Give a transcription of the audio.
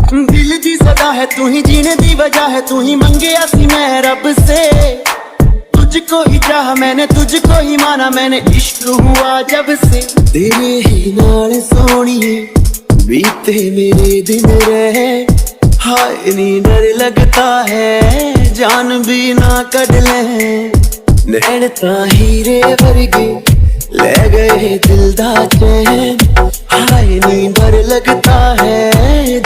दिल दी सदा है तू ही, जीने दी वजह है तू ही, मंगिया सी मैं रब से। तुझको ही चाहा मैंने, तुझको ही माना मैंने, इश्क हुआ जब से। तेरे ही नाल सोनिए बीते मेरे दिन रहे, हाय नी डर लगता है जान भी ना कढ ले। नैन तां हीरे वर्गे ले गए दिल दा चैन, हाय नी डर लगता है।